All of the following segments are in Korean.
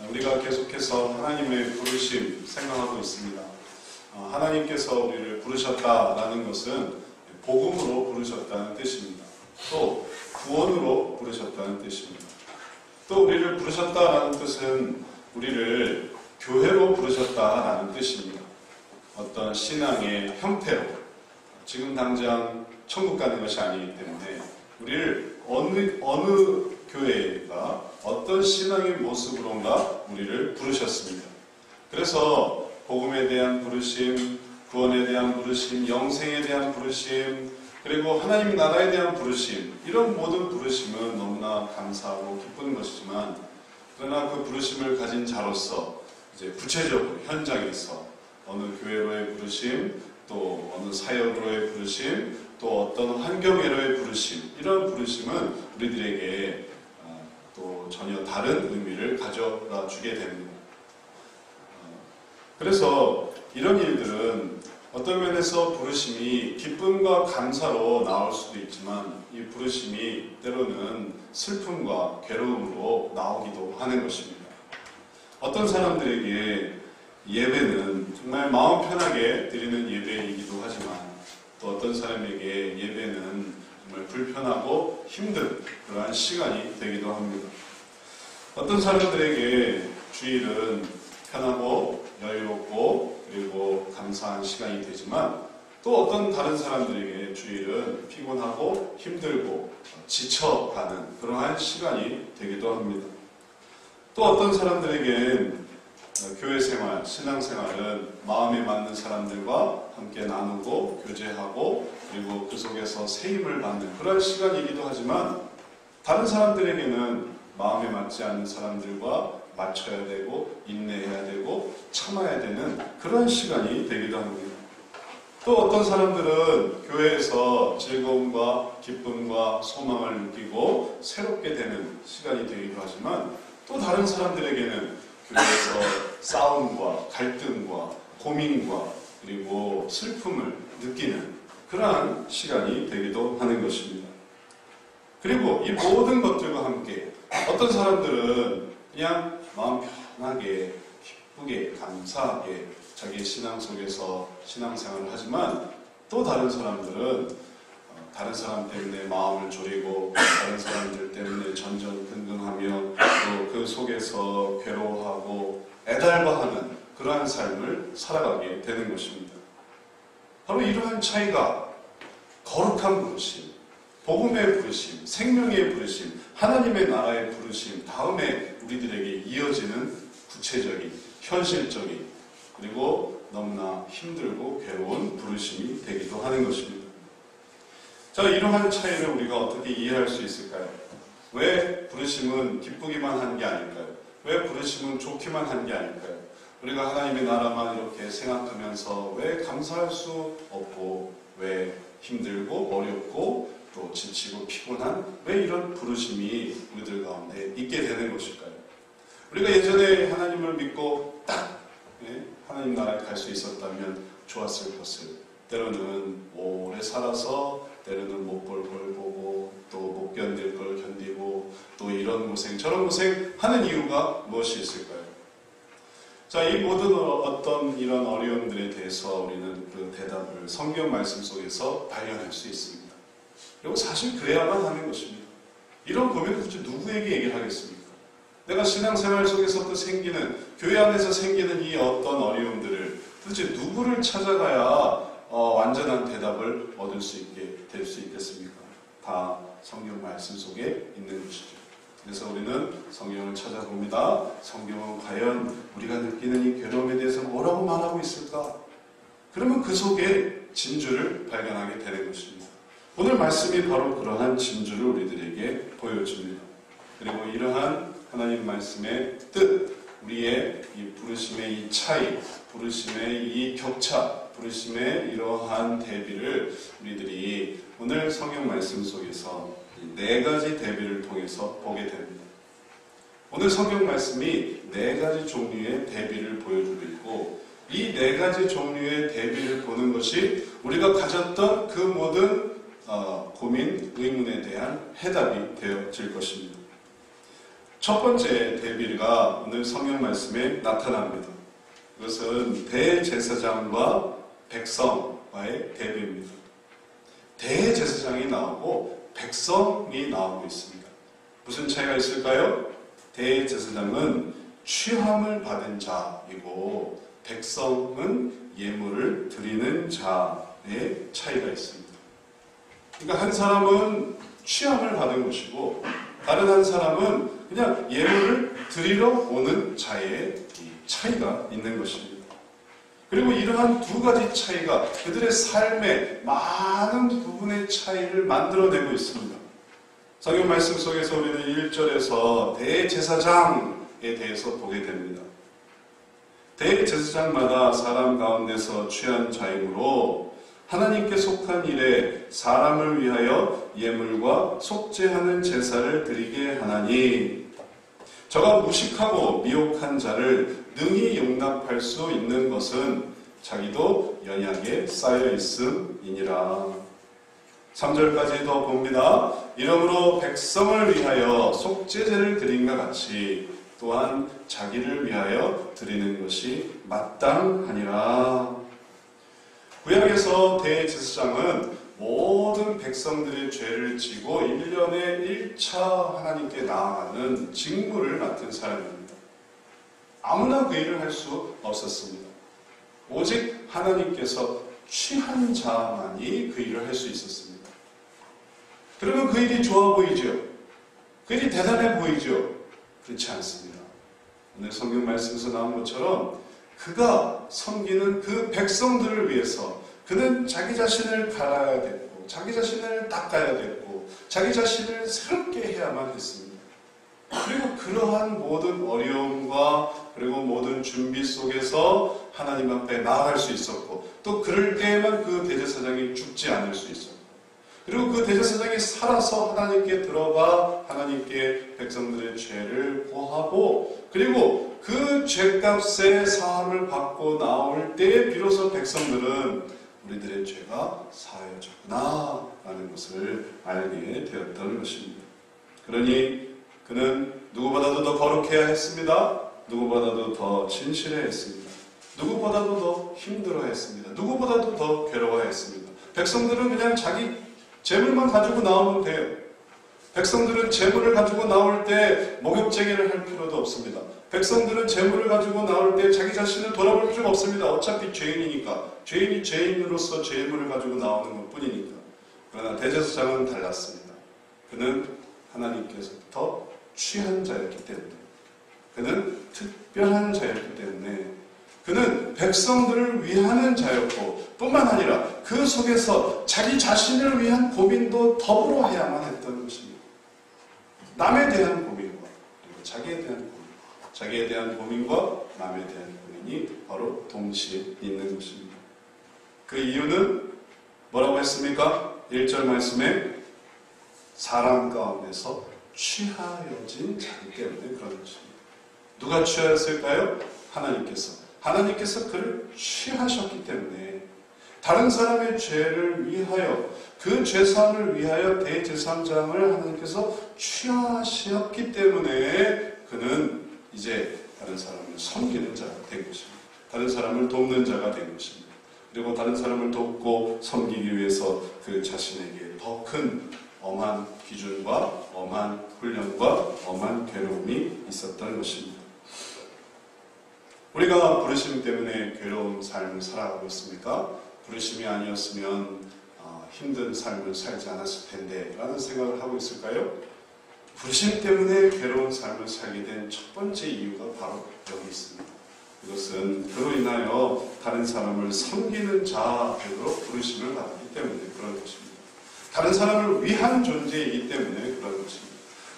우리가 계속해서 하나님의 부르심 생각하고 있습니다. 하나님께서 우리를 부르셨다라는 것은 복음으로 부르셨다는 뜻입니다. 또 구원으로 부르셨다는 뜻입니다. 또 우리를 부르셨다라는 뜻은 우리를 교회로 부르셨다라는 뜻입니다. 어떤 신앙의 형태로 지금 당장 천국 가는 것이 아니기 때문에 우리를 어느 교회가 어떤 신앙의 모습으로인가 우리를 부르셨습니다. 그래서 복음에 대한 부르심, 구원에 대한 부르심, 영생에 대한 부르심, 그리고 하나님 나라에 대한 부르심, 이런 모든 부르심은 너무나 감사하고 기쁜 것이지만, 그러나 그 부르심을 가진 자로서 이제 구체적으로 현장에서 어느 교회로의 부르심, 또 어느 사역으로의 부르심, 또 어떤 환경으로의 부르심, 이런 부르심은 우리들에게 또 전혀 다른 의미를 가져다 주게 됩니다. 그래서 이런 일들은 어떤 면에서 부르심이 기쁨과 감사로 나올 수도 있지만, 이 부르심이 때로는 슬픔과 괴로움으로 나오기도 하는 것입니다. 어떤 사람들에게 예배는 정말 마음 편하게 드리는 예배이기도 하지만, 또 어떤 사람에게 예배는 정말 불편하고 힘든 그러한 시간이 되기도 합니다. 어떤 사람들에게 주일은 편하고 여유롭고 그리고 감사한 시간이 되지만, 또 어떤 다른 사람들에게 주일은 피곤하고 힘들고 지쳐가는 그러한 시간이 되기도 합니다. 또 어떤 사람들에겐 교회 생활, 신앙 생활은 마음에 맞는 사람들과 함께 나누고 교제하고 그리고 그 속에서 새 힘을 받는 그런 시간이기도 하지만, 다른 사람들에게는 마음에 맞지 않는 사람들과 맞춰야 되고 인내해야 되고 참아야 되는 그런 시간이 되기도 합니다. 또 어떤 사람들은 교회에서 즐거움과 기쁨과 소망을 느끼고 새롭게 되는 시간이 되기도 하지만, 또 다른 사람들에게는 교회에서 싸움과 갈등과 고민과 그리고 슬픔을 느끼는 그러한 시간이 되기도 하는 것입니다. 그리고 이 모든 것들과 함께 어떤 사람들은 그냥 마음 편하게 기쁘게 감사하게 자기의 신앙 속에서 신앙생활을 하지만, 또 다른 사람들은 다른 사람 때문에 마음을 졸이고 다른 사람들 때문에 전전긍긍하며 또 그 속에서 괴로워하고 애달버하는 그러한 삶을 살아가게 되는 것입니다. 바로 이러한 차이가 거룩한 부르심, 복음의 부르심, 생명의 부르심, 하나님의 나라의 부르심 다음에 우리들에게 이어지는 구체적인, 현실적인, 그리고 너무나 힘들고 괴로운 부르심이 되기도 하는 것입니다. 자, 이러한 차이를 우리가 어떻게 이해할 수 있을까요? 왜 부르심은 기쁘기만 한 게 아닐까요? 왜 부르심은 좋기만 한 게 아닐까요? 우리가 하나님의 나라만 이렇게 생각하면서 왜 감사할 수 없고, 왜 힘들고 어렵고 또 지치고 피곤한, 왜 이런 부르심이 우리들 가운데 있게 되는 것일까요? 우리가 예전에 하나님을 믿고 딱 하나님 나라에 갈 수 있었다면 좋았을 것을, 때로는 오래 살아서 때로는 못 볼 걸 보고 또 못 견딜 걸 견디고 또 이런 고생 저런 고생 하는 이유가 무엇이 있을까요? 자, 이 모든 어떤 이런 어려움들에 대해서 우리는 그 대답을 성경 말씀 속에서 발견할 수 있습니다. 그리고 사실 그래야만 하는 것입니다. 이런 고민을 도대체 누구에게 얘기를 하겠습니까? 내가 신앙생활 속에서 또 생기는, 교회 안에서 생기는 이 어떤 어려움들을 도대체 누구를 찾아가야 완전한 대답을 얻을 수 있게 될 수 있겠습니까? 다 성경 말씀 속에 있는 것이죠. 그래서 우리는 성경을 찾아봅니다. 성경은 과연 우리가 느끼는 이 괴로움에 대해서 뭐라고 말하고 있을까? 그러면 그 속에 진주를 발견하게 되는 것입니다. 오늘 말씀이 바로 그러한 진주를 우리들에게 보여줍니다. 그리고 이러한 하나님 말씀의 뜻, 우리의 이 부르심의 이 차이, 부르심의 이 격차, 부르심의 이러한 대비를 우리들이 오늘 성경 말씀 속에서 네 가지 대비를 통해서 보게 됩니다. 오늘 성경 말씀이 네 가지 종류의 대비를 보여주고 있고, 이 네 가지 종류의 대비를 보는 것이 우리가 가졌던 그 모든 고민, 의문에 대한 해답이 되어질 것입니다. 첫 번째 대비가 오늘 성경 말씀에 나타납니다. 그것은 대제사장과 백성과의 대비입니다. 대제사장이 나오고 백성이 나오고 있습니다. 무슨 차이가 있을까요? 대제사장은 취함을 받은 자이고 백성은 예물을 드리는 자의 차이가 있습니다. 그러니까 한 사람은 취함을 받은 것이고 다른 한 사람은 그냥 예물을 드리러 오는 자의 차이가 있는 것입니다. 그리고 이러한 두 가지 차이가 그들의 삶의 많은 부분의 차이를 만들어내고 있습니다. 성경 말씀 속에서 우리는 1절에서 대제사장에 대해서 보게 됩니다. 대제사장마다 사람 가운데서 취한 자이므로 하나님께 속한 일에 사람을 위하여 예물과 속죄하는 제사를 드리게 하나니 저가 무식하고 미혹한 자를 능히 용납할 수 있는 것은 자기도 연약에 쌓여 있음이니라. 3절까지 더 봅니다. 이러므로 백성을 위하여 속죄제를 드린과 같이 또한 자기를 위하여 드리는 것이 마땅하니라. 구약에서 대제사장은 모든 백성들의 죄를 지고 1년에 1차 하나님께 나아가는 직무를 맡은 사람입니다. 아무나 그 일을 할 수 없었습니다. 오직 하나님께서 취한 자만이 그 일을 할 수 있었습니다. 그러면 그 일이 좋아 보이죠? 그 일이 대단해 보이죠? 그렇지 않습니다. 오늘 성경 말씀에서 나온 것처럼 그가 섬기는 그 백성들을 위해서 그는 자기 자신을 갈아야 됐고 자기 자신을 닦아야 됐고 자기 자신을 새롭게 해야만 했습니다. 그리고 그러한 모든 어려움과 그리고 모든 준비 속에서 하나님 앞에 나아갈 수 있었고 또 그럴 때에만 그 대제사장이 죽지 않을 수 있었고 그리고 그 대제사장이 살아서 하나님께 들어가 하나님께 백성들의 죄를 고하고 그리고 그 죄값의 사함을 받고 나올 때 비로소 백성들은 우리들의 죄가 사하여졌구나 라는 것을 알게 되었던 것입니다. 그러니 그는 누구보다도 더 거룩해야 했습니다. 누구보다도 더 진실해야 했습니다. 누구보다도 더 힘들어 했습니다. 누구보다도 더 괴로워 했습니다. 백성들은 그냥 자기 재물만 가지고 나오면 돼요. 백성들은 재물을 가지고 나올 때 목욕제기를 할 필요도 없습니다. 백성들은 재물을 가지고 나올 때 자기 자신을 돌아볼 필요가 없습니다. 어차피 죄인이니까. 죄인이 죄인으로서 재물을 가지고 나오는 것 뿐이니까. 그러나 대제사장은 달랐습니다. 그는 하나님께서부터 취한 자였기 때문에 그는 특별한 자였기 때문에 그는 백성들을 위하는 자였고 뿐만 아니라 그 속에서 자기 자신을 위한 고민도 더불어 해야만 했던 것입니다. 남에 대한 고민과 그리고 자기에 대한 고민, 자기에 대한 고민과 남에 대한 고민이 바로 동시에 있는 것입니다. 그 이유는 뭐라고 했습니까? 1절 말씀에 사람 가운데서 취하여진 자기 때문에 그런 것입니다. 누가 취하였을까요? 하나님께서. 하나님께서 그를 취하셨기 때문에 다른 사람의 죄를 위하여 그 죄사함을 위하여 대제사장을 하나님께서 취하셨기 때문에 그는 이제 다른 사람을 섬기는 자가 된 것입니다. 다른 사람을 돕는 자가 된 것입니다. 그리고 다른 사람을 돕고 섬기기 위해서 그 자신에게 더 큰 엄한 기준과 엄한 훈련과 엄한 괴로움이 있었던 것입니다. 우리가 부르심 때문에 괴로운 삶을 살아가고 있습니까? 부르심이 아니었으면 힘든 삶을 살지 않았을 텐데 라는 생각을 하고 있을까요? 부르심 때문에 괴로운 삶을 살게 된 첫 번째 이유가 바로 여기 있습니다. 그것은 그로 인하여 다른 사람을 섬기는 자로 부르심을 받았기 때문에 그런 것입니다. 다른 사람을 위한 존재이기 때문에 그런 것입니다.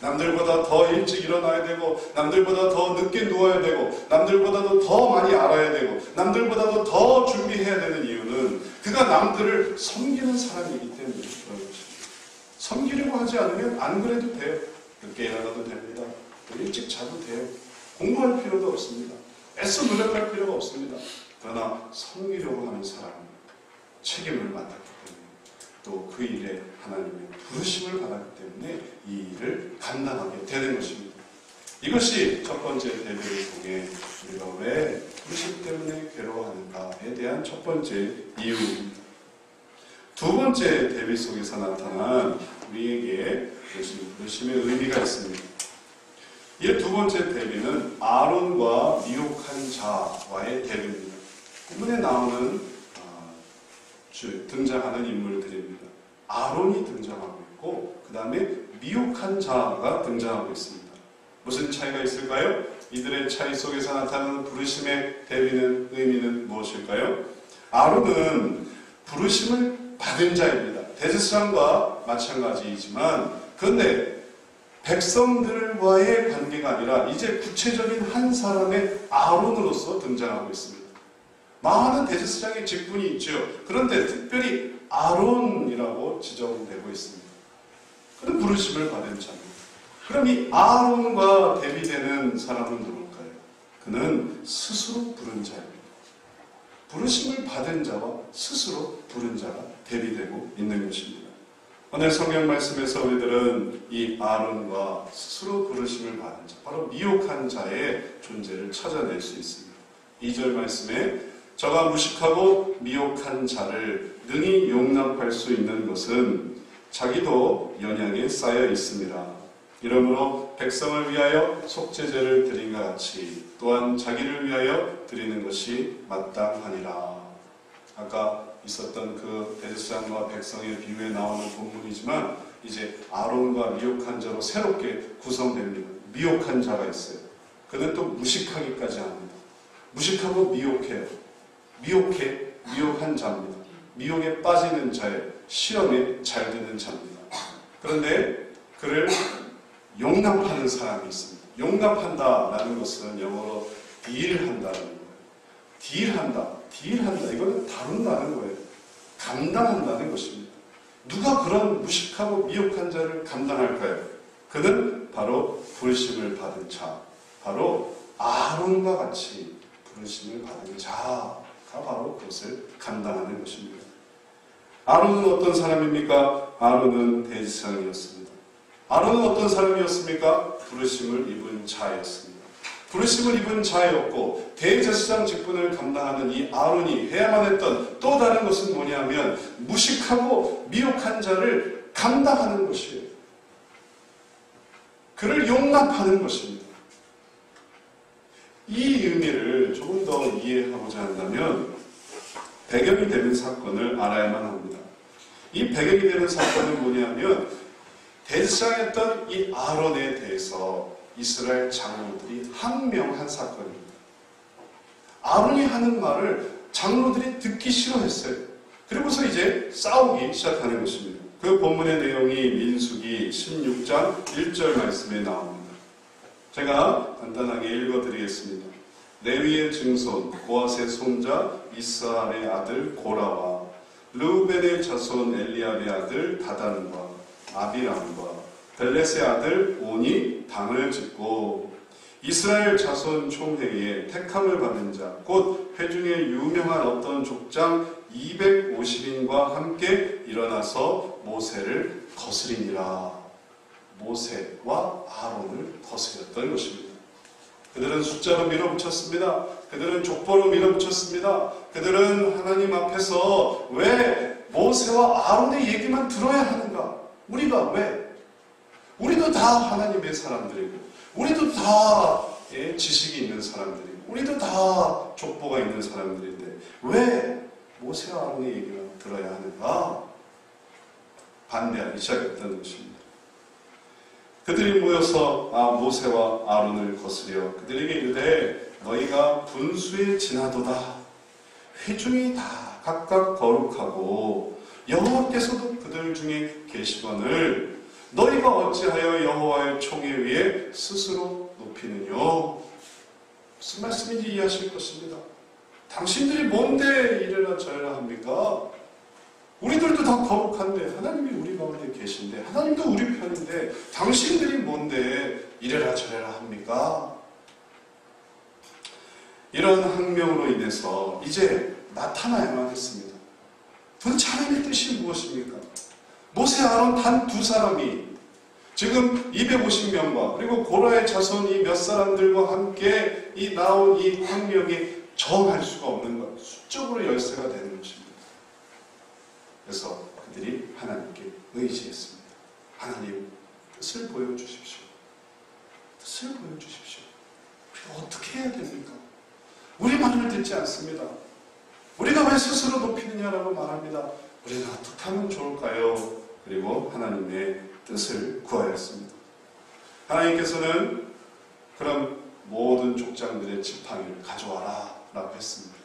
남들보다 더 일찍 일어나야 되고 남들보다 더 늦게 누워야 되고 남들보다도 더 많이 알아야 되고 남들보다도 더 준비해야 되는 이유는 그가 남들을 섬기는 사람이기 때문에 그런 것입니다. 섬기려고 하지 않으면 안 그래도 돼요. 늦게 일어나도 됩니다. 일찍 자도 돼요. 공부할 필요도 없습니다. 애써 노력할 필요가 없습니다. 그러나 섬기려고 하는 사람은 책임을 맡았기 때문에 또 그 일에 하나님의 부르심을 받았기 때문에 이 일을 감당하게 되는 것입니다. 이것이 첫 번째 대비를 통해 우리가 왜 부르심 때문에 괴로워하는가에 대한 첫 번째 이유입니다. 두 번째 대비 속에서 나타난 우리에게 부르심의 의미가 있습니다. 이 두 번째 대비는 아론과 미혹한 자와의 대비입니다. 본문에 나오는 등장하는 인물들입니다. 아론이 등장하고 있고 그 다음에 미혹한 자가 등장하고 있습니다. 무슨 차이가 있을까요? 이들의 차이 속에서 나타나는 부르심의 대비는 의미는 무엇일까요? 아론은 부르심을 받은 자입니다. 대제사장과 마찬가지이지만 그런데 백성들과의 관계가 아니라 이제 구체적인 한 사람의 아론으로서 등장하고 있습니다. 많은 대제사장의 직분이 있죠. 그런데 특별히 아론이라고 지정되고 있습니다. 그런 부르심을 받은 자입니다. 그럼 이 아론과 대비되는 사람은 누굴까요? 그는 스스로 부른 자입니다. 부르심을 받은 자와 스스로 부른 자가 대비되고 있는 것입니다. 오늘 성경 말씀에서 우리들은 이 아론과 스스로 부르심을 받은 자, 바로 미혹한 자의 존재를 찾아낼 수 있습니다. 2절 말씀에 저가 무식하고 미혹한 자를 능히 용납할 수 있는 것은 자기도 연약에 쌓여 있습니다. 이러므로 백성을 위하여 속죄제를 드린 것 같이 또한 자기를 위하여 드리는 것이 마땅하니라. 아까 있었던 그 대제사장과 백성의 비유에 나오는 본문이지만 이제 아론과 미혹한 자로 새롭게 구성됩니다. 미혹한 자가 있어요. 그는 또 무식하기까지 합니다. 무식하고 미혹해요. 미혹한 자입니다. 미혹에 빠지는 자예요. 시험에 잘 드는 자입니다. 그런데 그를 용납하는 사람이 있습니다. 용납한다라는 것은 영어로 딜한다는 거예요. 딜한다. 이거는 다룬다는 거예요. 감당한다는 것입니다. 누가 그런 무식하고 미혹한 자를 감당할까요? 그는 바로 부르심을 받은 자, 바로 아론과 같이 부르심을 받은 자가 바로 그것을 감당하는 것입니다. 아론은 어떤 사람입니까? 아론은 대제사장이었습니다. 아론은 어떤 사람이었습니까? 부르심을 입은 자였습니다. 부르심을 입은 자였고 대제사장 직분을 감당하는 이 아론이 해야만 했던 또 다른 것은 뭐냐면 무식하고 미혹한 자를 감당하는 것이에요. 그를 용납하는 것입니다. 이 의미를 조금 더 이해하고자 한다면 배경이 되는 사건을 알아야만 합니다. 이 배경이 되는 사건은 뭐냐면 대제사장이었던 이 아론에 대해서 이스라엘 장로들이 항명한 사건입니다. 아론이 하는 말을 장로들이 듣기 싫어했어요. 그리고서 이제 싸우기 시작하는 것입니다. 그 본문의 내용이 민수기 16장 1절 말씀에 나옵니다. 제가 간단하게 읽어드리겠습니다. 레위의 증손 고앗의 손자 이스할의 아들 고라와 르우벤의 자손 엘리압의 아들 다단과 아비람과 벨렛의 아들 온이 당을 짓고 이스라엘 자손 총회에 택함을 받은 자 곧 회중에 유명한 어떤 족장 250인과 함께 일어나서 모세를 거스리니라. 모세와 아론을 거스렸던 것입니다. 그들은 숫자로 밀어붙였습니다. 그들은 족보로 밀어붙였습니다. 그들은 하나님 앞에서 왜 모세와 아론의 얘기만 들어야 하는가? 우리가 왜? 우리도 다 하나님의 사람들이고 우리도 다 지식이 있는 사람들이고 우리도 다 족보가 있는 사람들인데 왜 모세와 아론의 얘기만 들어야 하는가? 반대하기 시작했던 것입니다. 그들이 모여서 모세와 아론을 거스려 그들에게 이르되 너희가 분수에 지나도다. 회중이 다 각각 거룩하고 여호와께서도 그들 중에 계시거늘 너희가 어찌하여 여호와의 총에 위에 스스로 높이느냐. 무슨 말씀인지 이해하실 것입니다. 당신들이 뭔데 이래라 저래라 합니까? 우리들도 다 거룩한데 하나님이 우리 가운데 계신데 하나님도 우리 편인데 당신들이 뭔데 이래라 저래라 합니까? 이런 항명으로 인해서 이제 나타나야만 했습니다. 도대체 하나님의 뜻이 무엇입니까? 모세 아론 단 두 사람이 지금 250명과 그리고 고라의 자손이 몇 사람들과 함께 이 나온 이 황명에 저항할 수가 없는 것, 수적으로 열세가 되는 것입니다. 그래서 그들이 하나님께 의지했습니다. 하나님, 뜻을 보여주십시오. 뜻을 보여주십시오. 우리가 어떻게 해야 됩니까? 우리 말을 듣지 않습니다. 우리가 왜 스스로 높이느냐라고 말합니다. 우리가 어떻게 하면 좋을까요? 그리고 하나님의 뜻을 구하였습니다. 하나님께서는 그럼 모든 족장들의 지팡이를 가져와라 라고 했습니다.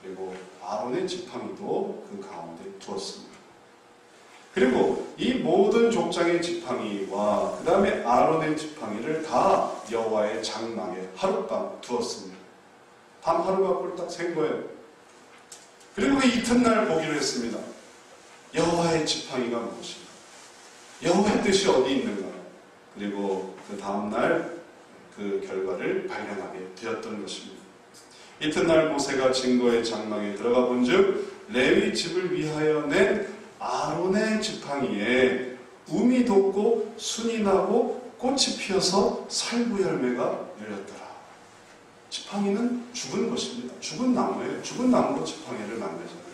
그리고 아론의 지팡이도 그 가운데 두었습니다. 그리고 이 모든 족장의 지팡이와 그 다음에 아론의 지팡이를 다 여호와의 장막에 하룻밤 두었습니다. 밤 하루가 꼴딱 샌 거예요. 그리고 이튿날 보기로 했습니다. 여호와의 지팡이가 무엇인가? 여호와의 뜻이 어디 있는가? 그리고 그 다음날 그 결과를 발견하게 되었던 것입니다. 이튿날 모세가 증거의 장막에 들어가 본즉 레위 집을 위하여 낸 아론의 지팡이에 움이 돋고 순이 나고 꽃이 피어서 살구 열매가 열렸더라. 지팡이는 죽은 것입니다. 죽은 나무예요. 죽은 나무로 지팡이를 만들잖아요.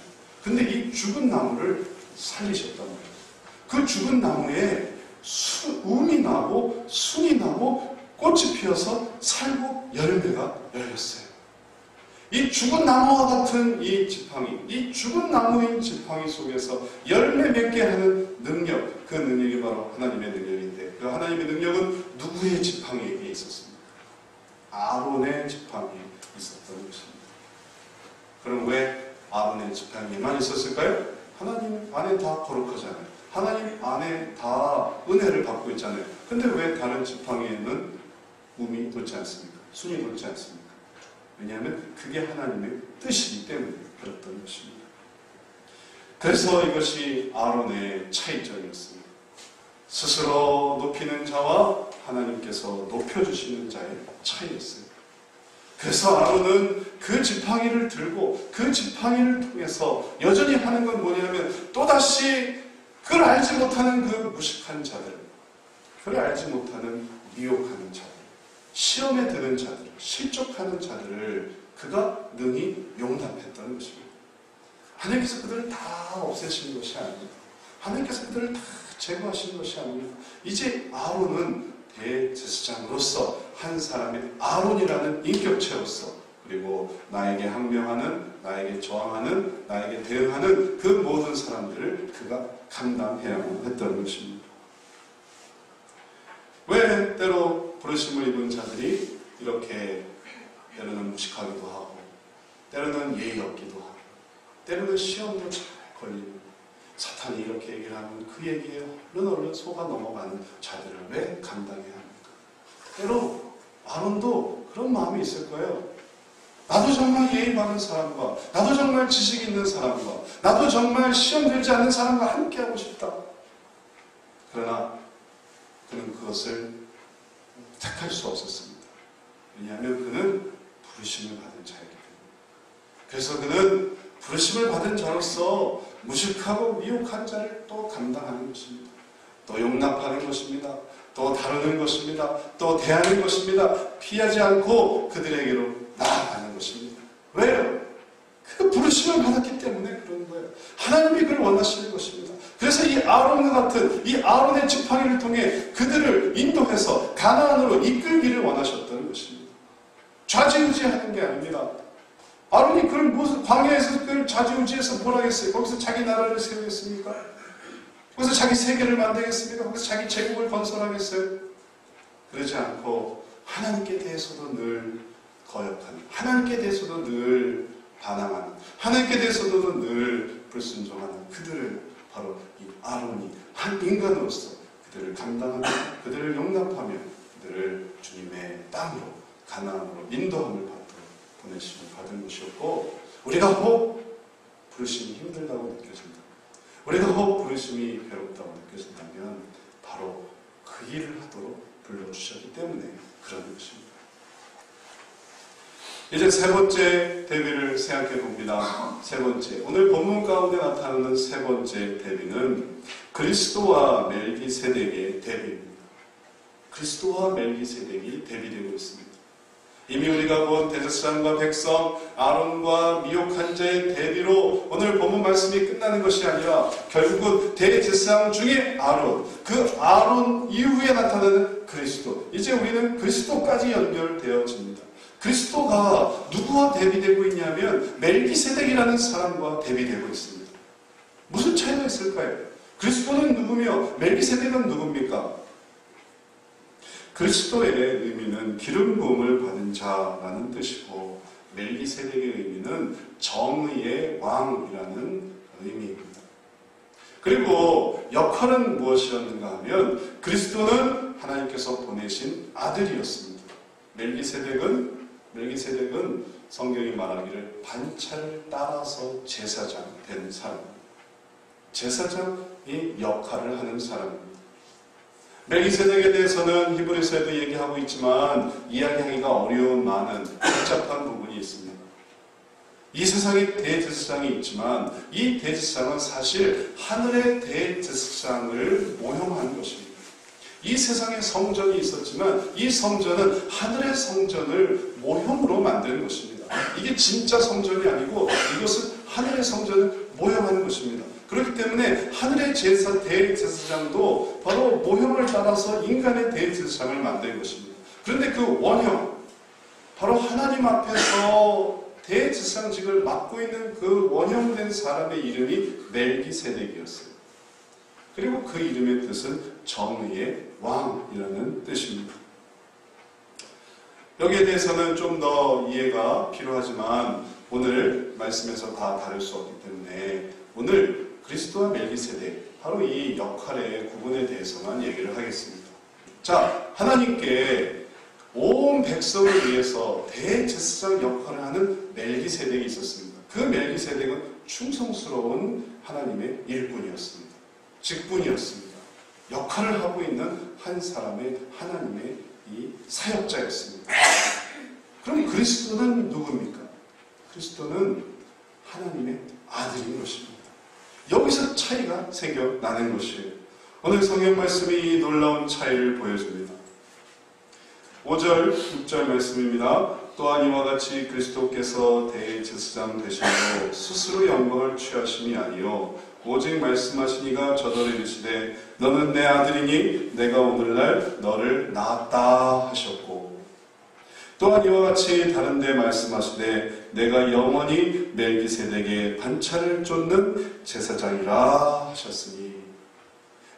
근데 이 죽은 나무를 살리셨단 말이에요. 그 죽은 나무에 움이 나고 순이 나고 꽃이 피어서 살구 열매가 열렸어요. 이 죽은 나무와 같은 이 지팡이, 이 죽은 나무인 지팡이 속에서 열매 맺게 하는 능력, 그 능력이 바로 하나님의 능력인데 그 하나님의 능력은 누구의 지팡이에게 있었습니까? 아론의 지팡이에 있었던 것입니다. 그럼 왜 아론의 지팡이에만 있었을까요? 하나님 안에 다 거룩하잖아요. 하나님 안에 다 은혜를 받고 있잖아요. 근데 왜 다른 지팡이에는 움이 돋지 않습니까? 순이 돋지 않습니까? 왜냐하면 그게 하나님의 뜻이기 때문에 그랬던 것입니다. 그래서 이것이 아론의 차이점이었습니다. 스스로 높이는 자와 하나님께서 높여주시는 자의 차이였어요. 그래서 아론은 그 지팡이를 들고 그 지팡이를 통해서 여전히 하는 건 뭐냐면 또다시 그걸 알지 못하는 그 무식한 자들, 그걸 알지 못하는 미혹하는 자들, 시험에 드는 자들, 실족하는 자들을 그가 능히 용납했다는 것입니다. 하나님께서 그들을 다 없애신 것이 아닙니다. 하나님께서 그들을 다 제거하신 것이 아닙니다. 이제 아론은 대제사장으로서 한 사람의 아론이라는 인격체로서 그리고 나에게 항명하는, 나에게 저항하는, 나에게 대응하는 그 모든 사람들을 그가 감당해야만 했던 것입니다. 왜 때로 부르심을 입은 자들이 이렇게 때로는 무식하기도 하고 때로는 예의 없기도 하고 때로는 시험도 잘 걸리고 사탄이 이렇게 얘기를 하면 그 얘기에 얼른 속아 넘어가는 자들을 왜 감당해야 합니까? 때로 아론도 그런 마음이 있을 거예요. 나도 정말 예의 바른 사람과 나도 정말 지식 있는 사람과 나도 정말 시험 들지 않는 사람과 함께하고 싶다. 그러나 그는 그것을 택할 수 없었습니다. 왜냐하면 그는 부르심을 받은 자이기 때문에. 그래서 그는 부르심을 받은 자로서 무식하고 미혹한 자를 또 감당하는 것입니다. 또 용납하는 것입니다. 또 다루는 것입니다. 또 대하는 것입니다. 피하지 않고 그들에게로 나아가는 것입니다. 왜요? 그 부르심을 받았기 때문에 그런 거예요. 하나님이 그를 원하시는 것입니다. 그래서 이 아론과 같은 이 아론의 지팡이를 통해 그들을 인도해서 가나안으로 이끌기를 원하셨던 것입니다. 좌지우지하는 게 아닙니다. 아론이 그걸 무슨 광야에서 그걸 좌지우지해서 뭘 하겠어요? 거기서 자기 나라를 세우겠습니까? 거기서 자기 세계를 만들겠습니까? 거기서 자기 제국을 건설하겠어요? 그러지 않고 하나님께 대해서도 늘 거역하는, 하나님께 대해서도 늘 반항하는, 하나님께 대해서도 늘 불순종하는 그들을 바로 이 아론이 한 인간으로서 그들을 감당하며 그들을 용납하며 그들을 주님의 땅으로 가나안으로 인도함을 받도록 보내심을 받은 것이었고 우리가 혹 부르심이 힘들다고 느껴진다. 우리가 혹 부르심이 괴롭다고 느껴진다면 바로 그 일을 하도록 불러주셨기 때문에 그런 것입니다. 이제 세 번째 대비를 생각해 봅니다. 세 번째, 오늘 본문 가운데 나타나는 세 번째 대비는 그리스도와 멜기세덱의 대비입니다. 그리스도와 멜기세덱이 대비되고 있습니다. 이미 우리가 본 대제사장과 백성, 아론과 미혹한 자의 대비로 오늘 본문 말씀이 끝나는 것이 아니라 결국은 대제사장 중에 아론, 그 아론 이후에 나타나는 그리스도, 이제 우리는 그리스도까지 연결되어집니다. 그리스도가 누구와 대비되고 있냐면 멜기세덱이라는 사람과 대비되고 있습니다. 무슨 차이가 있을까요? 그리스도는 누구며 멜기세덱은 누굽니까? 그리스도의 의미는 기름 부음을 받은 자라는 뜻이고 멜기세덱의 의미는 정의의 왕이라는 의미입니다. 그리고 역할은 무엇이었는가 하면 그리스도는 하나님께서 보내신 아들이었습니다. 멜기세덱은 성경이 말하기를 반차를 따라서 제사장 된 사람입니다. 제사장이 역할을 하는 사람입니다. 멜기세덱에 대해서는 히브리서에도 얘기하고 있지만 이야기하기가 어려운 많은 복잡한 부분이 있습니다. 이 세상에 대제사장이 있지만 이 대제사장은 사실 하늘의 대제사장을 모형한 것입니다. 이 세상에 성전이 있었지만 이 성전은 하늘의 성전을 모형으로 만드는 것입니다. 이게 진짜 성전이 아니고 이것은 하늘의 성전을 모형하는 것입니다. 그렇기 때문에 하늘의 대제사장도 바로 모형을 따라서 인간의 대제사장을 만든 것입니다. 그런데 그 원형, 바로 하나님 앞에서 대제사장직을 맡고 있는 그 원형된 사람의 이름이 멜기세덱이었어요. 그리고 그 이름의 뜻은 정의의 왕이라는 뜻입니다. 여기에 대해서는 좀 더 이해가 필요하지만 오늘 말씀에서 다 다룰 수 없기 때문에 오늘 그리스도와 멜기세덱, 바로 이 역할의 구분에 대해서만 얘기를 하겠습니다. 자, 하나님께 온 백성을 위해서 대제사장 역할을 하는 멜기세덱이 있었습니다. 그 멜기세덱은 충성스러운 하나님의 일꾼이었습니다. 직분이었습니다. 역할을 하고 있는 한 사람의 하나님의 이 사역자였습니다. 그럼 그리스도는 누굽니까? 그리스도는 하나님의 아들인 것입니다. 여기서 차이가 생겨나는 것이에요. 오늘 성경 말씀이 이 놀라운 차이를 보여줍니다. 5절, 6절 말씀입니다. 또한 이와 같이 그리스도께서 대제사장 되심으로 스스로 영광을 취하심이 아니요 오직 말씀하시니가 저더러 이르시되 너는 내 아들이니 내가 오늘날 너를 낳았다 하셨고 또한 이와 같이 다른 데 말씀하시되 내가 영원히 멜기세덱의 반차를 쫓는 제사장이라 하셨으니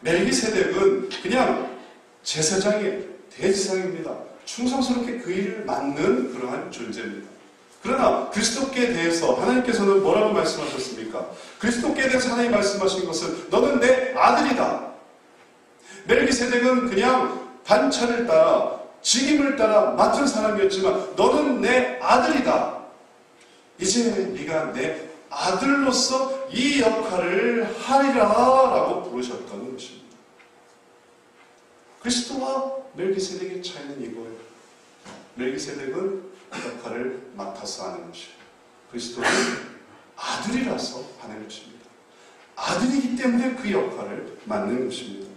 멜기세덱은 그냥 제사장이에요. 대제사장입니다. 충성스럽게 그 일을 맡는 그러한 존재입니다. 그러나 그리스도께 대해서 하나님께서는 뭐라고 말씀하셨습니까? 그리스도께 대해서 하나님 말씀하신 것은 너는 내 아들이다. 멜기세덱은 그냥 반차를 따라 직임을 따라 맡은 사람이었지만 너는 내 아들이다. 이제 네가 내 아들로서 이 역할을 하리라 라고 부르셨다는 것입니다. 그리스도와 멜기세덱의 차이는 이거예요. 멜기세덱은 역할을 맡아서 하는 것이에요. 그리스도는 아들이라서 하는 것입니다. 아들이기 때문에 그 역할을 맡는 것입니다.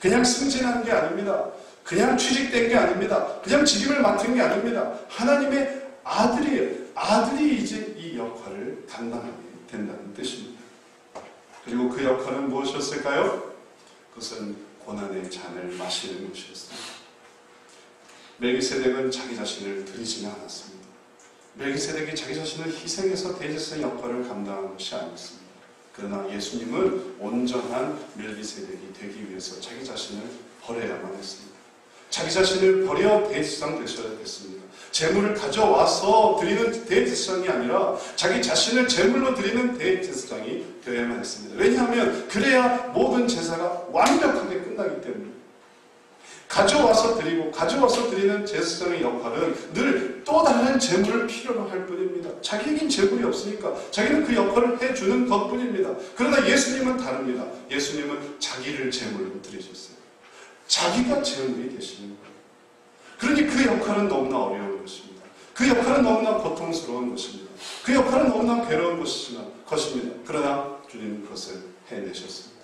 그냥 승진한 게 아닙니다. 그냥 취직된 게 아닙니다. 그냥 직임을 맡은 게 아닙니다. 하나님의 아들이에요. 아들이 이제 이 역할을 감당하게 된다는 뜻입니다. 그리고 그 역할은 무엇이었을까요? 그것은 고난의 잔을 마시는 것이었습니다. 멜기세덱은 자기 자신을 드리지는 않았습니다. 멜기세덱이 자기 자신을 희생해서 대제사장 역할을 감당한 것이 아니었습니다. 그러나 예수님은 온전한 멜기세덱이 되기 위해서 자기 자신을 버려야만 했습니다. 자기 자신을 버려 대제사장 되셔야 됐습니다. 재물을 가져와서 드리는 대제사장이 아니라 자기 자신을 제물로 드리는 대제사장이 되어야만 했습니다. 왜냐하면 그래야 모든 제사가 완벽하게 끝나기 때문에 가져와서 드리는 제사장의 역할은 늘 또 다른 제물을 필요로 할 뿐입니다. 자기에겐 제물이 없으니까 자기는 그 역할을 해주는 것뿐입니다. 그러나 예수님은 다릅니다. 예수님은 자기를 제물로 드리셨어요. 자기가 제물이 되시는 거예요. 그러니 그 역할은 너무나 어려운 것입니다. 그 역할은 너무나 고통스러운 것입니다. 그 역할은 너무나 괴로운 것입니다. 그러나 주님은 그것을 해내셨습니다.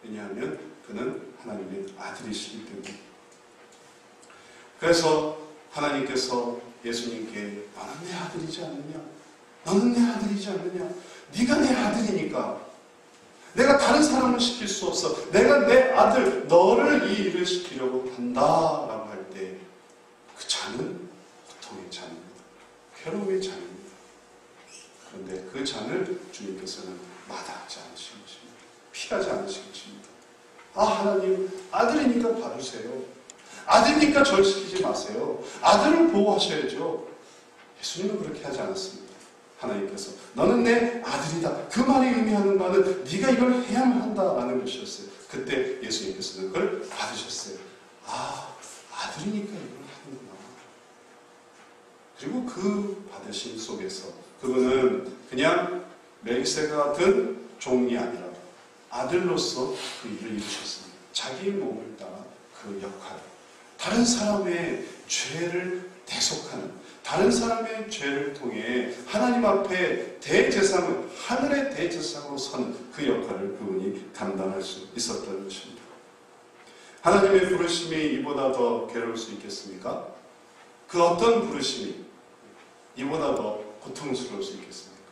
왜냐하면 그는 하나님의 아들이시기 때문에 그래서 하나님께서 예수님께 너는 내 아들이지 않느냐? 너는 내 아들이지 않느냐? 네가 내 아들이니까 내가 다른 사람을 시킬 수 없어. 내가 내 아들 너를 이 일을 시키려고 한다라고 할 때 그 잔은 고통의 잔입니다. 괴로움의 잔입니다. 그런데 그 잔을 주님께서는 마다하지 않으신 것입니다. 피하지 않으신 것입니다. 아, 하나님, 아들이니까 봐주세요. 아들이니까 절 시키지 마세요. 아들을 보호하셔야죠. 예수님은 그렇게 하지 않았습니다. 하나님께서 너는 내 아들이다. 그 말이 의미하는 바는 네가 이걸 해야만 한다라는 것이었어요. 그때 예수님께서는 그걸 받으셨어요. 아, 아들이니까 이걸 하는구나. 그리고 그 받으심 속에서 그분은 그냥 멜기세덱 같은 종이 아니라 아들로서 그 일을 이루셨습니다. 자기의 몸을 따라 그 역할, 다른 사람의 죄를 대속하는, 다른 사람의 죄를 통해 하나님 앞에 대제사장을, 하늘의 대제사장으로 서는 그 역할을 그분이 감당할 수 있었던 것입니다. 하나님의 부르심이 이보다 더 괴로울 수 있겠습니까? 그 어떤 부르심이 이보다 더 고통스러울 수 있겠습니까?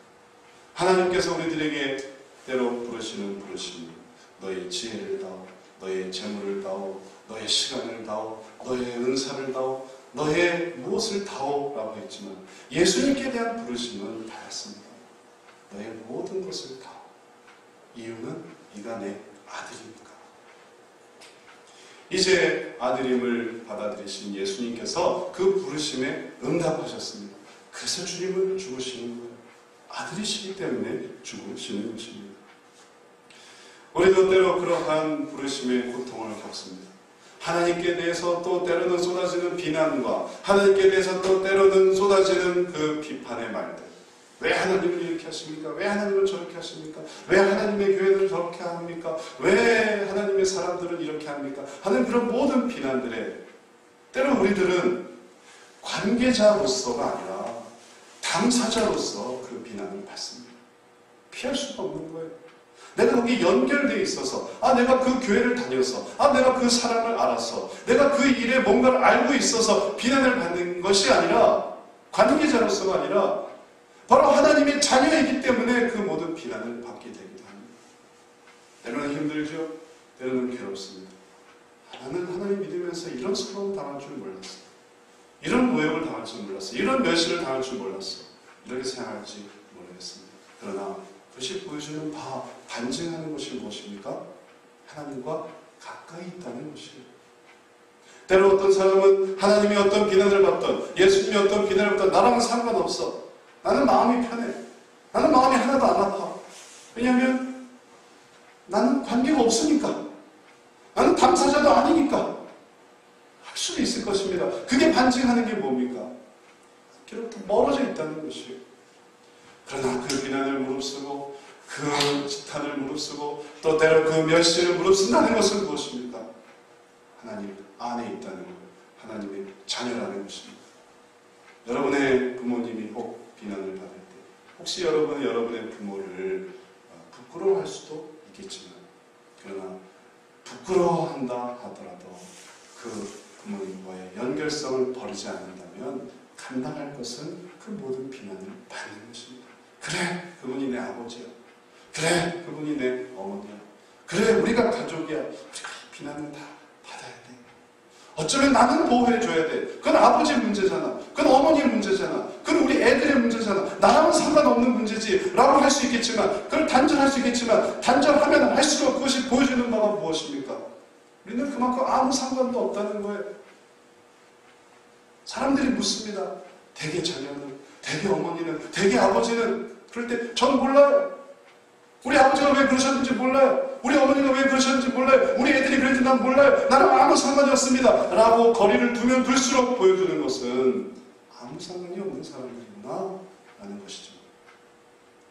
하나님께서 우리들에게 때로 부르시는 부르심이 너의 지혜를 다오, 너의 재물을 다오, 너의 시간을 다오, 너의 은사를 다오, 너의 무엇을 다오라고 했지만 예수님께 대한 부르심은 다였습니다. 너의 모든 것을 다오. 이유는 네가 내 아들이니까. 이제 아들임을 받아들이신 예수님께서 그 부르심에 응답하셨습니다. 그래서 주님은 죽으시는 거예요. 아들이시기 때문에 죽으시는 것입니다. 우리도 때로 그러한 부르심의 고통을 겪습니다. 하나님께 대해서 또 때로는 쏟아지는 비난과 하나님께 대해서 또 때로는 쏟아지는 그 비판의 말들. 왜 하나님을 이렇게 하십니까? 왜 하나님을 저렇게 하십니까? 왜 하나님의 교회를 저렇게 합니까? 왜 하나님의 사람들은 이렇게 합니까? 하는 그런 모든 비난들에 때로 우리들은 관계자로서가 아니라 당사자로서 그 비난을 받습니다. 피할 수가 없는 거예요. 내가 거기 연결되어 있어서, 내가 그 교회를 다녀서, 내가 그 사람을 알아서, 내가 그 일에 뭔가를 알고 있어서 비난을 받는 것이 아니라, 관계자로서가 아니라 바로 하나님의 자녀이기 때문에 그 모든 비난을 받게 되기도 합니다. 때로는 힘들죠. 때로는 괴롭습니다. 나는 하나님 믿으면서 이런 수고를 당할 줄 몰랐어. 이런 모욕을 당할 줄 몰랐어. 이런 멸시를 당할 줄 몰랐어. 이렇게 생각할지 모르겠습니다. 그러나 그것이 보여주는 반증하는 것이 무엇입니까? 하나님과 가까이 있다는 것이에요. 때로 어떤 사람은 하나님이 어떤 비난을 받던, 예수님이 어떤 비난을 받던 나랑은 상관없어. 나는 마음이 편해. 나는 마음이 하나도 안 아파. 왜냐하면 나는 관계가 없으니까. 나는 당사자도 아니니까. 할 수도 있을 것입니다. 그게 반증하는 게 뭡니까? 이렇게 멀어져 있다는 것이에요. 그러나 그 비난을 무릅쓰고 그 지탄을 무릅쓰고 또 때로 그 멸시를 무릅쓴다는 것은 무엇입니까? 하나님 안에 있다는 것, 하나님의 자녀라는 것입니다. 여러분의 부모님이 혹 비난을 받을 때 혹시 여러분은 여러분의 부모를 부끄러워할 수도 있겠지만 그러나 부끄러워한다 하더라도 그 부모님과의 연결성을 버리지 않는다면 감당할 것은 그 모든 비난을 받는 것입니다. 그래, 그분이 내 아버지야. 그래, 그분이 내 어머니야. 그래, 우리가 가족이야. 우리가 이 비난을 다 받아야 돼. 어쩌면 나는 보호해줘야 돼. 그건 아버지 문제잖아. 그건 어머니 문제잖아. 그건 우리 애들의 문제잖아. 나랑은 상관없는 문제지 라고 할 수 있겠지만, 그걸 단절할 수 있겠지만, 단절하면 할수록 그것이 보여주는 바가 무엇입니까? 우리는 그만큼 아무 상관도 없다는 거예요. 사람들이 묻습니다. 대개 자녀는, 대개 어머니는, 대개 아버지는 그럴 때 전 몰라요. 우리 아버지가 왜 그러셨는지 몰라요. 우리 어머니가 왜 그러셨는지 몰라요. 우리 애들이 그랬는지 난 몰라요. 나랑 아무 상관이 없습니다. 라고 거리를 두면 둘수록 보여주는 것은 아무 상관이 없는 사람들이구나 라는 것이죠.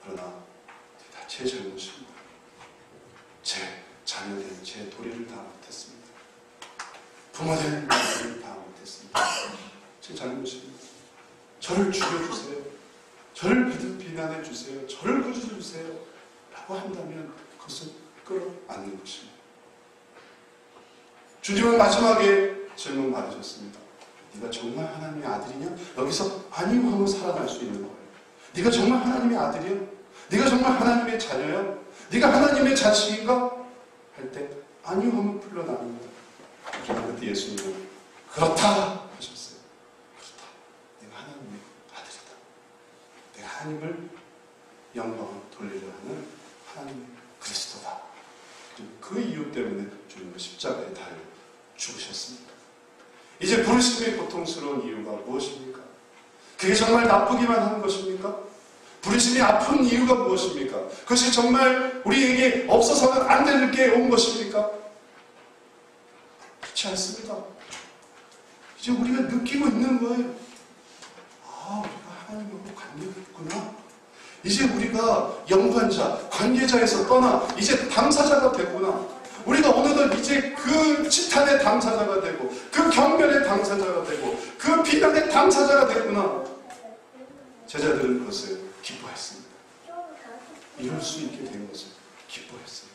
그러나 다 제 잘못입니다. 제 자녀된 제 도리를 다 못했습니다. 부모된 도리를 다 못했습니다. 제 잘못입니다. 저를 죽여주세요. 저를 비난해 주세요. 저를 꾸짖어주세요. 라고 한다면 그것을 끌어안는 것입니다. 주님은 마지막에 질문 받으셨습니다. 네가 정말 하나님의 아들이냐? 여기서 아니요 하면 살아날 수 있는 거예요. 네가 정말 하나님의 아들이야? 네가 정말 하나님의 자녀야? 네가 하나님의 자식인가? 할 때 아니요 하면 풀려나는 거예요. 그러나 그때 예수님은 그렇다 하셨어요. 그렇다. 내가 하나님의 아들이다. 내가 하나님을 영광을 돌리려 하는 하나님의 그리스도다. 그 이유 때문에 주님은 십자가에 달려 죽으셨습니다. 이제 부르심의 고통스러운 이유가 무엇입니까? 그게 정말 나쁘기만 한 것입니까? 부르심이 아픈 이유가 무엇입니까? 그것이 정말 우리에게 없어서는 안 될 게 온 것입니까? 그렇지 않습니다. 이제 우리가 느끼고 있는 거예요. 아, 우리가 하나님하고 관계가 있구나. 이제 우리가 연관자, 관계자에서 떠나 이제 당사자가 됐구나. 우리가 어느덧 이제 그 치탄의 당사자가 되고 그 경멸의 당사자가 되고 그 비난의 당사자가 됐구나. 제자들은 그것을 기뻐했습니다. 이룰 수 있게 된 것을 기뻐했어요.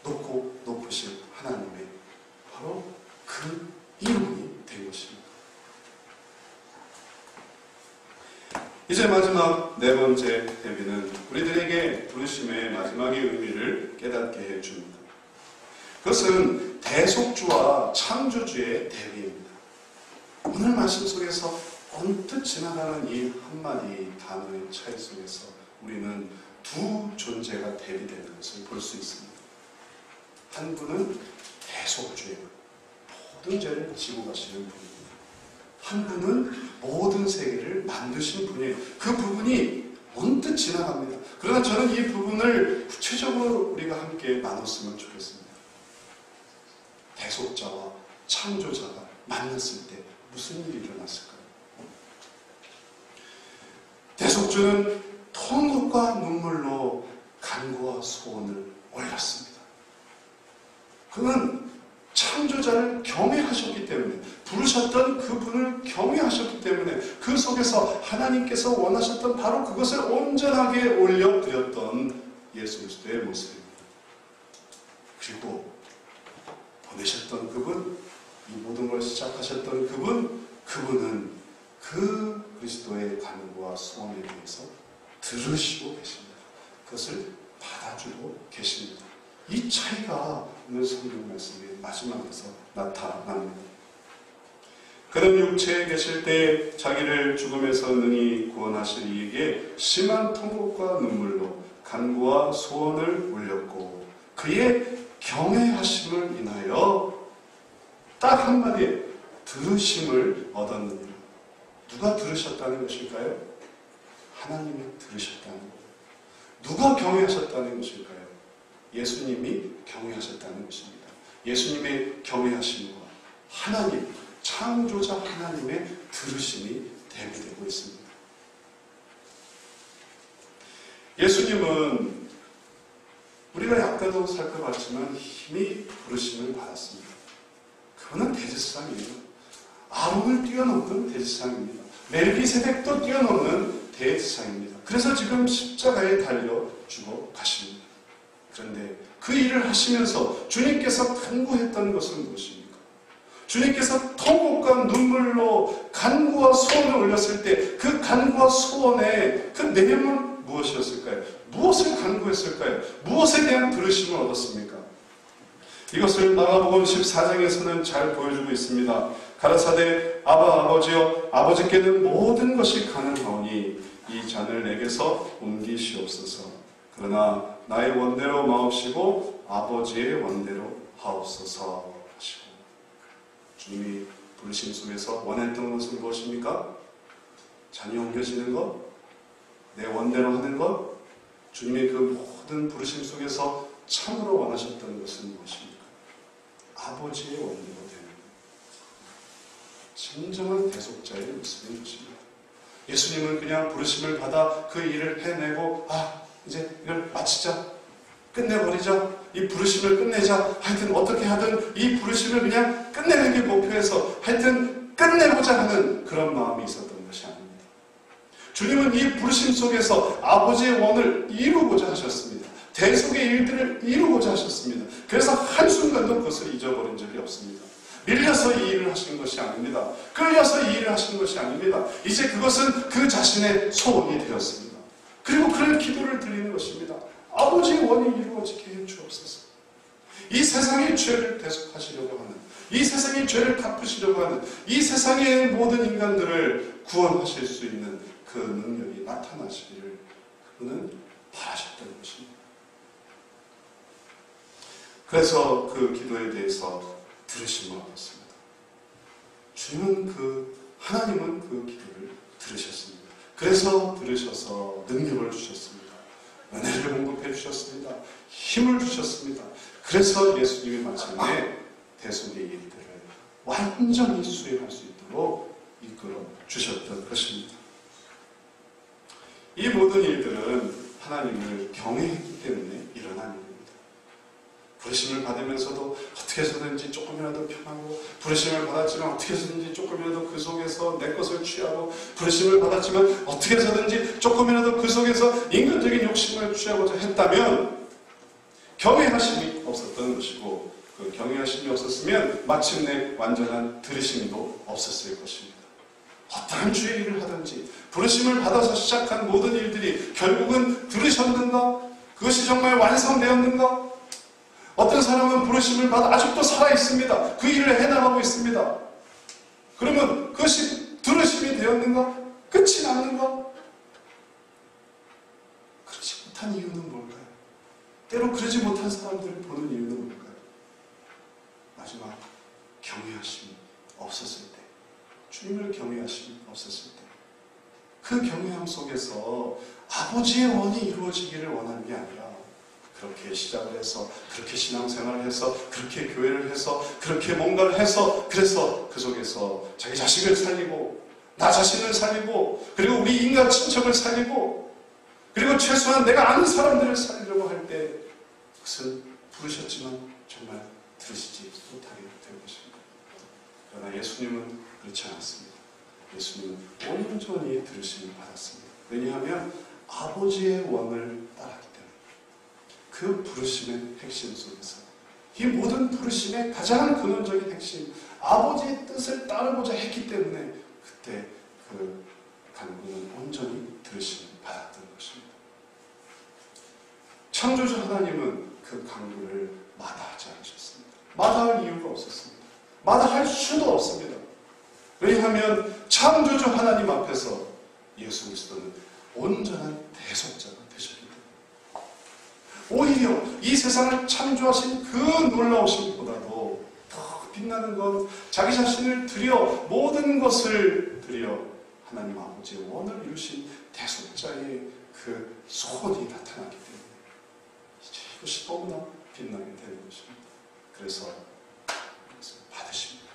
높고 높으신 하나님의 바로 그 이름이 된 것입니다. 이제 마지막 네 번째 대비는 우리들에게 부르심의 마지막의 의미를 깨닫게 해줍니다. 그것은 대속주와 창조주의 대비입니다. 오늘 말씀 속에서 언뜻 지나가는 이 한마디 단어의 차이 속에서 우리는 두 존재가 대비되는 것을 볼 수 있습니다. 한 분은 대속주예요. 모든 죄를 지고 가시는 분입니다. 한 분은 모든 세계를 만드신 분이에요. 그 부분이 언뜻 지나갑니다. 그러나 저는 이 부분을 구체적으로 우리가 함께 나눴으면 좋겠습니다. 대속자와 창조자가 만났을 때 무슨 일이 일어났을까요? 대속주는 통곡과 눈물로 간구와 소원을 올렸습니다. 그는 창조자를 경외하셨기 때문에, 부르셨던 그분을 경외하셨기 때문에 그 속에서 하나님께서 원하셨던 바로 그것을 온전하게 올려드렸던 예수 그리스도의 모습입니다. 그리고 보내셨던 그분, 이 모든 걸 시작하셨던 그분은 그 그리스도의 간구와 소원에 대해서 들으시고 계십니다. 그것을 받아주고 계십니다. 이 차이가 오늘 성경 말씀의 마지막에서 나타납니다. 그는 육체에 계실 때 자기를 죽음에서 능히 구원하실 이에게 심한 통곡과 눈물로 간구와 소원을 올렸고 그의 경외하심을 인하여 딱 한마디에 들으심을 얻었느니라. 누가 들으셨다는 것일까요? 하나님이 들으셨다는 거예요. 누가 경외하셨다는 것일까요? 예수님이 경외하셨다는 것입니다. 예수님의 경외하심과 하나님, 창조자 하나님의 들으심이 대비되고 있습니다. 예수님은 우리가 아까도 살펴봤지만 힘이 부르심을 받았습니다. 그분은 대제사장이에요. 아론을 뛰어넘는 대제사장입니다. 멜기세덱도 뛰어넘는 대제사장입니다. 그래서 지금 십자가에 달려 죽어 가십니다. 그런데 그 일을 하시면서 주님께서 간구했던 것은 무엇입니까? 주님께서 통곡과 눈물로 간구와 소원을 올렸을 때 그 간구와 소원의 그 내용은 무엇이었을까요? 무엇을 간구했을까요? 무엇에 대한 들으심을 얻었습니까? 이것을 마가복음 14장에서는 잘 보여주고 있습니다. 가라사대 아버지여 아버지께는 모든 것이 가능하오니 이 잔을 내게서 옮기시옵소서. 그러나 나의 원대로 마옵시고 아버지의 원대로 하옵소서 하시고 주님이 부르심 속에서 원했던 것은 무엇입니까? 잔이 옮겨지는 것? 내 원대로 하는 것? 주님의 그 모든 부르심 속에서 참으로 원하셨던 것은 무엇입니까? 아버지의 원대로 되는 것. 진정한 대속자의 모습인 것입니다. 예수님은 그냥 부르심을 받아 그 일을 해내고 이제 이걸 마치자. 끝내버리자. 이 부르심을 끝내자. 하여튼 어떻게 하든 이 부르심을 그냥 끝내는 게 목표에서 하여튼 끝내고자 하는 그런 마음이 있었던 것이 아닙니다. 주님은 이 부르심 속에서 아버지의 원을 이루고자 하셨습니다. 대속의 일들을 이루고자 하셨습니다. 그래서 한순간도 그것을 잊어버린 적이 없습니다. 밀려서 이 일을 하시는 것이 아닙니다. 끌려서 이 일을 하시는 것이 아닙니다. 이제 그것은 그 자신의 소원이 되었습니다. 그리고 그런 기도를 드리는 것입니다. 아버지의 원이 이루어지게 해 주옵소서. 이 세상의 죄를 대속하시려고 하는, 이 세상의 죄를 갚으시려고 하는, 이 세상의 모든 인간들을 구원하실 수 있는 그 능력이 나타나시기를 그분은 바라셨던 것입니다. 그래서 그 기도에 대해서 들으신 것 같습니다. 주님은 하나님은 그 기도를 들으셨습니다. 그래서 들으셔서 능력을 주셨습니다. 은혜를 공급해 주셨습니다. 힘을 주셨습니다. 그래서 예수님의 말씀에 대속의 일들을 완전히 수행할 수 있도록 이끌어 주셨던 것입니다. 이 모든 일들은 하나님을 경외했기 때문에 일어난 일입니다. 부르심을 받으면서도 어떻게 해서든지 조금이라도 평하고, 부르심을 받았지만 어떻게 해서든지 조금이라도 그 속에서 내 것을 취하고, 부르심을 받았지만 어떻게 해서든지 조금이라도 그 속에서 인간적인 욕심을 취하고자 했다면 경외하심이 없었던 것이고, 그 경외하심이 없었으면 마침내 완전한 들으심도 없었을 것입니다. 어떠한 주의 일을 하든지 부르심을 받아서 시작한 모든 일들이 결국은 들으셨는가? 그것이 정말 완성되었는가? 어떤 사람은 부르심을 받아 아직도 살아있습니다. 그 일을 해나가고 있습니다. 그러면 그것이 들으심이 되었는가? 끝이 났는가? 그렇지 못한 이유는 뭘까요? 때로 그러지 못한 사람들을 보는 이유는 뭘까요? 마지막 경외하심이 없었을 때, 주님을 경외하심이 없었을 때, 그 경외함 속에서 아버지의 원이 이루어지기를 원하는 게 아니라 그렇게 시작을 해서, 그렇게 신앙생활을 해서, 그렇게 교회를 해서, 그렇게 뭔가를 해서, 그래서 그 속에서 자기 자식을 살리고, 나 자신을 살리고, 그리고 우리 인간 친척을 살리고, 그리고 최소한 내가 아는 사람들을 살리려고 할 때 그것은 부르셨지만 정말 들으시지 못하게 될 것입니다. 그러나 예수님은 그렇지 않았습니다. 예수님은 온전히 들으심을 받았습니다. 왜냐하면 아버지의 원을 따랐기 때문에, 그 부르심의 핵심 속에서, 이 모든 부르심의 가장 근원적인 핵심, 아버지의 뜻을 따르고자 했기 때문에 그때 그 간구는 온전히 들으심을 받았던 것입니다. 창조주 하나님은 그 간구를 마다하지 않으셨습니다. 마다할 이유가 없었습니다. 마다할 수도 없습니다. 왜냐하면 창조주 하나님 앞에서 예수 그리스도는 온전한 대속자가 되셨기 때문에, 오히려 이 세상을 창조하신 그 놀라우심보다도 더 빛나는 건 자기 자신을 드려, 모든 것을 드려 하나님 아버지의 원을 이루신 대속자의 그 소원이 나타나기 때문에 이제 이것이 너무나 빛나게 되는 것입니다. 그래서 받으십니다.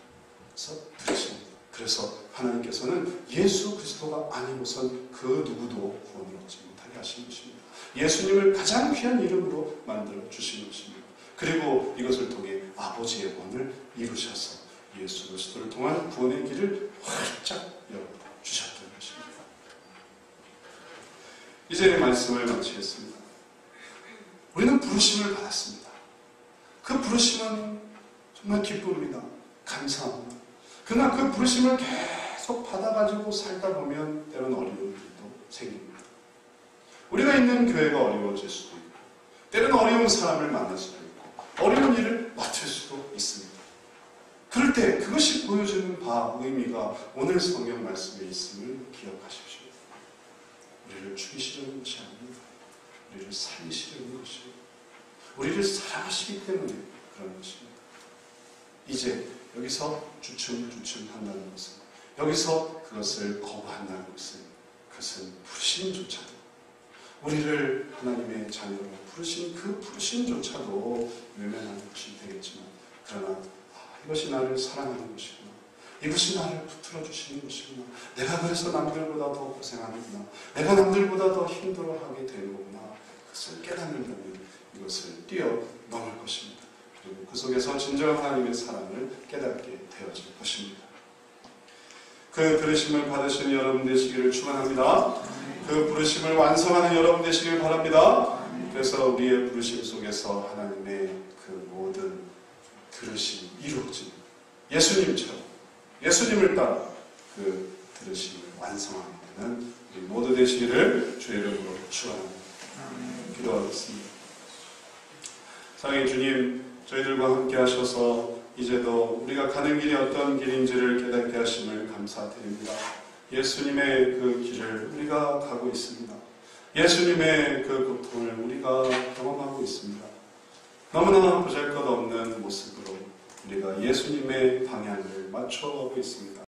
그래서 들으십니다. 그래서 하나님께서는 예수 그리스도가 아니고선 그 누구도 구원을 얻지 못하게 하신 것입니다. 예수님을 가장 귀한 이름으로 만들어 주신 것입니다. 그리고 이것을 통해 아버지의 원을 이루셔서 예수 그리스도를 통한 구원의 길을 활짝 열어주셨던 것입니다. 이제 말씀을 마치겠습니다. 우리는 부르심을 받았습니다. 그 부르심은 정말 기쁨입니다. 감사합니다. 그러나 그 부르심을 계속 받아가지고 살다 보면 때로는 어려운 일도 생깁니다. 우리가 있는 교회가 어려워질 수도 있고, 때로는 어려운 사람을 만날 수도 있고, 어려운 일을 맡을 수도 있습니다. 그럴 때 그것이 보여주는 바, 의미가 오늘 성경 말씀에 있음을 기억하십시오. 우리를 죽이시려는 것이 아닙니다. 우리를 살리시려는 것이고, 우리를 사랑하시기 때문에 그런 것입니다. 이제 여기서 주춤주춤 한다는 것은, 여기서 그것을 거부한다는 것은, 그것은 부르심조차도, 우리를 하나님의 자녀로 부르신 그 부르심조차도 외면하는 것이 되겠지만, 그러나 이것이 나를 사랑하는 것이구나, 이것이 나를 붙들어 주시는 것이구나, 내가 그래서 남들보다 더 고생하는구나, 내가 남들보다 더 힘들어하게 되는 거구나, 그것을 깨닫는다면 이것을 뛰어넘을 것입니다. 그리고 그 속에서 진정한 하나님의 사랑을 깨닫게 되어질 것입니다. 그 부르심을 받으시는 여러분 되시기를 축원합니다. 그 부르심을 완성하는 여러분 되시길 바랍니다. 그래서 우리의 부르심 속에서 하나님의 그 모든 들으심이 이루어지는, 예수님처럼 예수님을 따라 그 들으심을 완성하게 되는 우리 모두 되시기를 주의 이름으로 축원합니다. 기도하겠습니다. 사랑의 주님, 저희들과 함께 하셔서 이제도 우리가 가는 길이 어떤 길인지를 깨닫게 하심을 감사드립니다. 예수님의 그 길을 우리가 가고 있습니다. 예수님의 그 고통을 우리가 경험하고 있습니다. 너무나 보잘것없는 모습으로 우리가 예수님의 방향을 맞춰가고 있습니다.